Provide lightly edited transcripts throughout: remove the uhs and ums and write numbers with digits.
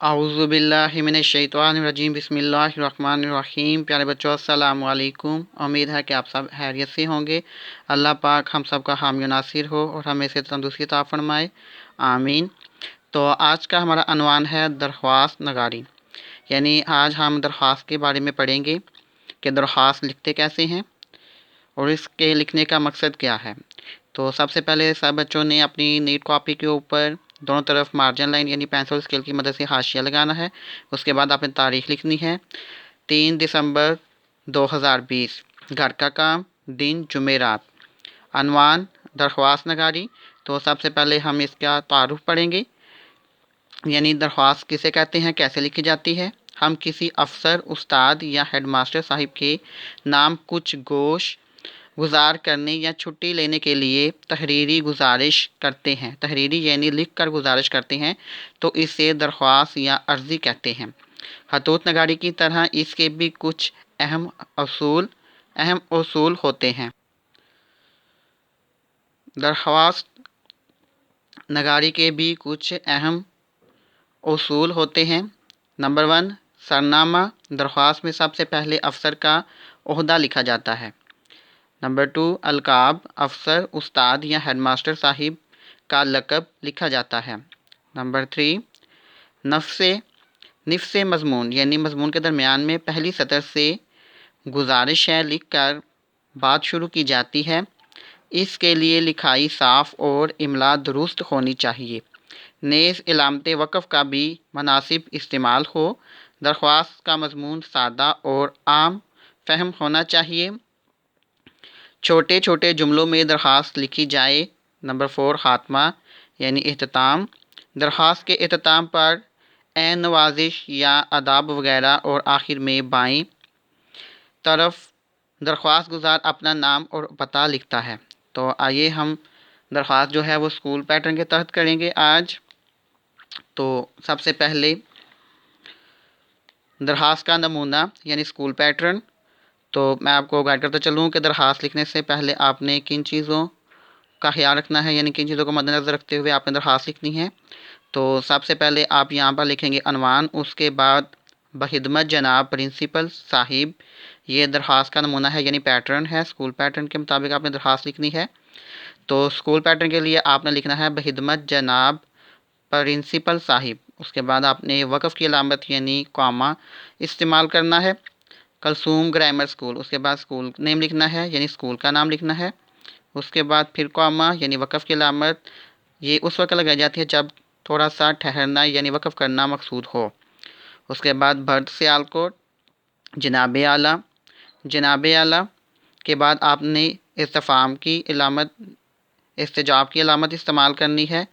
अऊज़ु बिल्लाहि मिनश शैतानिर रजीम बिस्मिल्लाहिर रहमानिर रहीम। प्यारे बच्चों अस्सलामु अलैकुम। उम्मीद है कि आप सब खैरियत से होंगे। अल्लाह पाक हम सब का हामी नासिर हो और हमें से तंदुरुस्ती अता फरमाए, आमीन। तो आज का हमारा अनवान है दरख्वास्त नगारी, यानी आज हम दरख्वास्त के बारे में पढ़ेंगे कि दरख्वास्त लिखते कैसे हैं और इसके लिखने का मकसद क्या है। तो सबसे पहले सब बच्चों ने अपनी नीट कॉपी के ऊपर दोनों तरफ मार्जिन लाइन यानी पेंसिल स्केल की मदद से हाशिया लगाना है। उसके बाद आपने तारीख लिखनी है 3 दिसंबर 2020। घर का काम, दिन जुमेरात। अनवान दरख्वास्त नगारी। तो सबसे पहले हम इसका तारुफ पढ़ेंगे, यानी दरख्वास्त किसे कहते हैं, कैसे लिखी जाती है। हम किसी अफसर, उस्ताद या हेडमास्टर साहिब के नाम कुछ गोश गुज़ार करने या छुट्टी लेने के लिए तहरीरी गुजारिश करते हैं। तहरीरी यानी लिख कर गुजारिश करते हैं, तो इसे दरख्वास्त या अर्ज़ी कहते हैं। खतूत नगारी की तरह इसके भी कुछ अहम उसूल होते हैं। दरख्वास्त नगारी के भी कुछ अहम उसूल होते हैं। नंबर 1, सरनामा। दरख्वास्त में सबसे पहले अफसर का ओहदा लिखा जाता है। नंबर 2, अलकाब। अफसर, उस्ताद या हेडमास्टर साहिब का लक़ब लिखा जाता है। नंबर 3, नफ्से मज़मून, यानी मज़मून के दरमियान में पहली सतर से गुजारिश है लिख कर बात शुरू की जाती है। इसके लिए लिखाई साफ़ और इमला दुरुस्त होनी चाहिए। नेज़ इलामत वक़फ़ का भी मुनासिब इस्तेमाल हो। दरख्वास्त का मज़मून सादा और आम फ़हम होना चाहिए। छोटे छोटे जुमलों में दरख्वास्त लिखी जाए। नंबर 4, ख़ात्मा यानी इख्तिताम। दरख्वास्त के इख्तिताम पर ऐन नवाजिश या आदाब वगैरह और आखिर में बाईं तरफ दरख्वास्त गुज़ार अपना नाम और पता लिखता है। तो आइए हम दरख्वास्त जो है वो स्कूल पैटर्न के तहत करेंगे आज। तो सबसे पहले दरख्वास्त का नमूना यानी स्कूल पैटर्न। तो मैं आपको गाइड करता चलूँ कि दरख्वास्त लिखने से पहले आपने किन चीज़ों का ख्याल रखना है, यानी किन चीज़ों को मद्देनज़र रखते हुए आपने दरख्वास्त लिखनी है। तो सबसे पहले आप यहाँ पर लिखेंगे अनवान, उसके बाद बखिदमत जनाब प्रिंसिपल साहिब। ये दरख्वास्त का नमूना है यानी पैटर्न है। स्कूल पैटर्न के मुताबिक आपने दरख्वास्त लिखनी है। तो स्कूल पैटर्न के लिए आपने लिखना है बखिदमत जनाब प्रिंसिपल साहिब। उसके बाद आपने वक़फ़ की अलामत यानी कॉमा इस्तेमाल करना है। कलसूम ग्रामर स्कूल, उसके बाद स्कूल नेम लिखना है यानी स्कूल का नाम लिखना है। उसके बाद फिर कॉमा यानी वक़फ़ की अलामत, ये उस वक्त लगाई जाती है जब थोड़ा सा ठहरना यानी वक़फ़ करना मकसूद हो। उसके बाद भर्त सियालकोट, जनाब आला। जनाब आला के बाद आपने इस्तिफ़ाम की अलामत, इस्तिजाब की अलामत इस्तेमाल करनी है,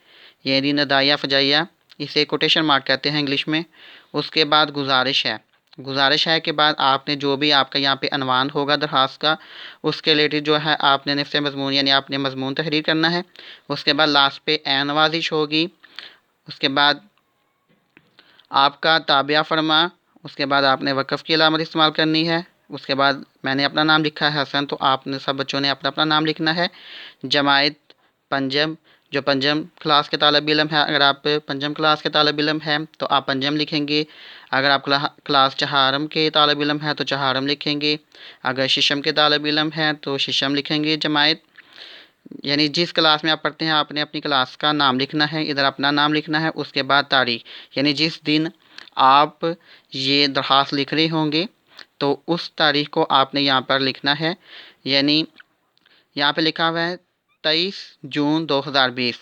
यानी नदाया फ़जाइया, इसे कोटेशन मार्क कहते हैं इंग्लिश में। उसके बाद गुजारिश है। गुजारिश है के बाद आपने जो भी आपका यहाँ पे अनवान होगा दरख्वास्त का, उसके रिलेटेड जो है आपने नफ्से मज़मून यानी आपने मज़मून तहरीर करना है। उसके बाद लास्ट पे ऐन नवाजिश होगी। उसके बाद आपका ताबिया फरमा। उसके बाद आपने वक़फ़ की अलामत इस्तेमाल करनी है। उसके बाद मैंने अपना नाम लिखा है हसन, तो आपने सब बच्चों ने अपना अपना नाम लिखना है। जमायत पंजम, जो पंजम क्लास के तालिब इल्म है, अगर आप पंजम क्लास के तालिब इल्म हैं तो आप पंजम लिखेंगे। अगर आप क्लास चहारम के तालिब इल्म हैं तो चहारम लिखेंगे। अगर शिशम के तालिब इल्म हैं तो शिशम लिखेंगे। जमायत यानी जिस क्लास में आप पढ़ते हैं आपने अपनी क्लास का नाम लिखना है, इधर अपना नाम लिखना है। उसके बाद तारीख, यानी जिस दिन आप ये दरख्वास्त लिख रहे होंगे तो उस तारीख को आपने यहाँ पर लिखना है। यानी यहाँ पे लिखा हुआ है 23 जून 2020,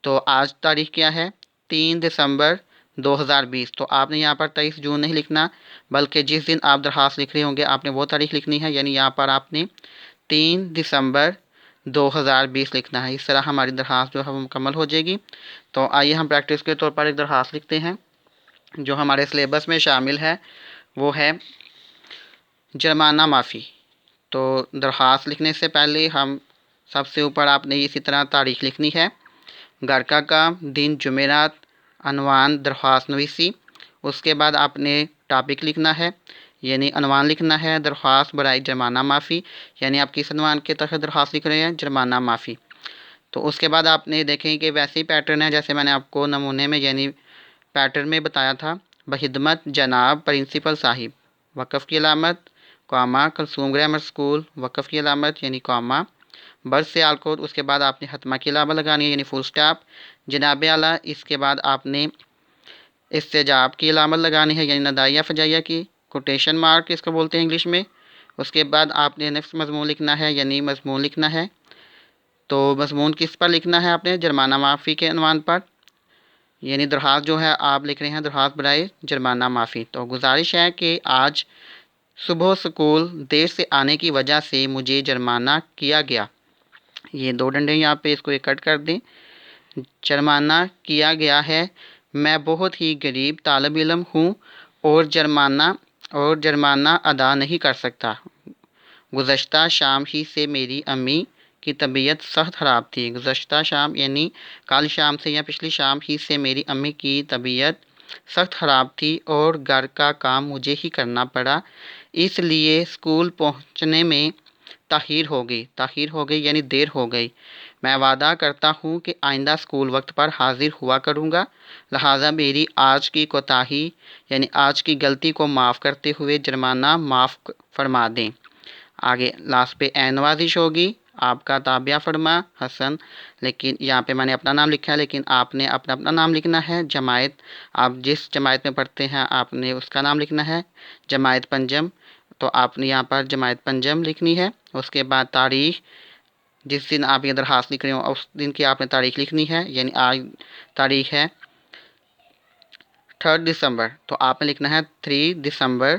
तो आज तारीख क्या है, 3 दिसंबर 2020। तो आपने यहाँ पर 23 जून नहीं लिखना, बल्कि जिस दिन आप दरख्वास्त लिख रहे होंगे आपने वो तारीख लिखनी है, यानी यहाँ पर आपने 3 दिसंबर 2020 लिखना है। इस तरह हमारी दरख्वास्त जो है वो मुकम्मल हो जाएगी। तो आइए हम प्रैक्टिस के तौर पर एक दरख्वास्त लिखते हैं जो हमारे सिलेबस में शामिल है, वो है जुर्माना माफ़ी। तो दरख्वास्त लिखने से पहले हम सबसे ऊपर आपने इसी तरह तारीख लिखनी है, घर का काम, दिन जुमेरात, अनवान दरख्वास्त नवीसी। उसके बाद आपने टॉपिक लिखना है, यानी अनवान लिखना है दरख्वास्त बराए जुर्माना माफ़ी, यानी आप किस अनवान के तहत दरख्वास्त लिख रहे हैं, जुर्माना माफ़ी। तो उसके बाद आपने देखें कि वैसे ही पैटर्न है जैसे मैंने आपको नमूने में यानी پیٹرن میں بتایا تھا، بخدمت جناب پرنسپل صاحب، وقف کی علامت، کاما، کلثوم گرامر اسکول، وقف کی علامت یعنی کاما، برس سیال کوڈ، اس کے بعد آپ نے حتمہ کی علامت لگانی ہے یعنی فل اسٹاپ، جناب اعلیٰ، اس کے بعد آپ نے استجاب کی علامت لگانی ہے یعنی ندائیہ فجائیہ کی، کوٹیشن مارک اس کو بولتے ہیں انگلش میں، اس کے بعد آپ نے نیکسٹ مضمون لکھنا ہے یعنی مضمون لکھنا ہے، تو مضمون کس پر لکھنا ہے آپ نے؟ جرمانہ معافی کے عنوان پر، یعنی درخواست جو ہے آپ لکھ رہے ہیں درخواست برائے جرمانہ معافی۔ تو گزارش ہے کہ آج صبح اسکول دیر سے آنے کی وجہ سے مجھے جرمانہ کیا گیا، یہ دو ڈنڈے یہاں پہ اس کو ایک کٹ کر دیں، جرمانہ کیا گیا ہے، میں بہت ہی غریب طالب علم ہوں اور جرمانہ ادا نہیں کر سکتا، گزشتہ شام ہی سے میری امی کی طبیعت سخت خراب تھی، گزشتہ شام یعنی کل شام سے یا پچھلی شام ہی سے میری امی کی طبیعت سخت خراب تھی اور گھر کا کام مجھے ہی کرنا پڑا، اس لیے اسکول پہنچنے میں تاخیر ہو گئی یعنی دیر ہو گئی، میں وعدہ کرتا ہوں کہ آئندہ اسکول وقت پر حاضر ہوا کروں گا، لہٰذا میری آج کی کوتاہی یعنی آج کی غلطی کو معاف کرتے ہوئے جرمانہ معاف فرما دیں۔ آگے لاسٹ پہ اے نوازش ہوگی، آپ کا تابعہ فرما حسن، لیکن یہاں پہ میں نے اپنا نام لکھا ہے لیکن آپ نے اپنا نام لکھنا ہے، جماعت آپ جس جماعت میں پڑھتے ہیں آپ نے اس کا نام لکھنا ہے، جماعت پنجم، تو آپ نے یہاں پر جماعت پنجم لکھنی ہے، اس کے بعد تاریخ جس دن آپ یہ درخواست لکھ رہے ہو اس دن کی آپ نے تاریخ لکھنی ہے، یعنی آج تاریخ ہے 3 دسمبر، تو آپ نے لکھنا ہے 3 دسمبر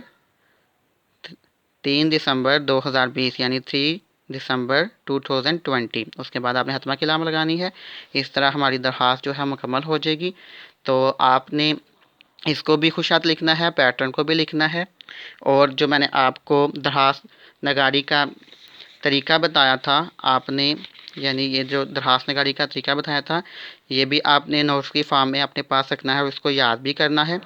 2020 یعنی 3 دسمبر 2020، اس کے بعد آپ نے حتمہ کی علامت لگانی ہے، اس طرح ہماری درخواست جو ہے مکمل ہو جائے گی۔ تو آپ نے اس کو بھی خوشخط لکھنا ہے، پیٹرن کو بھی لکھنا ہے، اور جو میں نے آپ کو درخواست نگاری کا طریقہ بتایا تھا آپ نے، یعنی یہ جو درخواست نگاری کا طریقہ بتایا تھا یہ بھی آپ نے نوٹس کی فارم میں اپنے پاس رکھنا ہے اور اس کو یاد بھی کرنا ہے،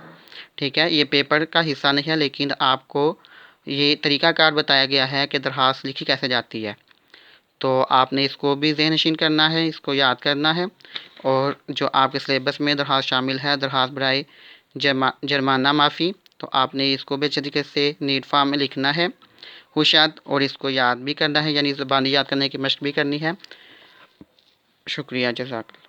ٹھیک ہے، یہ پیپر کا حصہ نہیں ہے لیکن آپ کو یہ طریقہ کار بتایا گیا ہے کہ درخواست لکھی کیسے جاتی ہے، تو آپ نے اس کو بھی ذہن نشین کرنا ہے، اس کو یاد کرنا ہے، اور جو آپ کے سلیبس میں درخواست شامل ہے درخواست برائے جرمانہ معافی، تو آپ نے اس کو بھی اچھے طریقے سے نیٹ فارم میں لکھنا ہے، ہوشیات، اور اس کو یاد بھی کرنا ہے یعنی زبانی یاد کرنے کی مشق بھی کرنی ہے۔ شکریہ، جزاک اللہ۔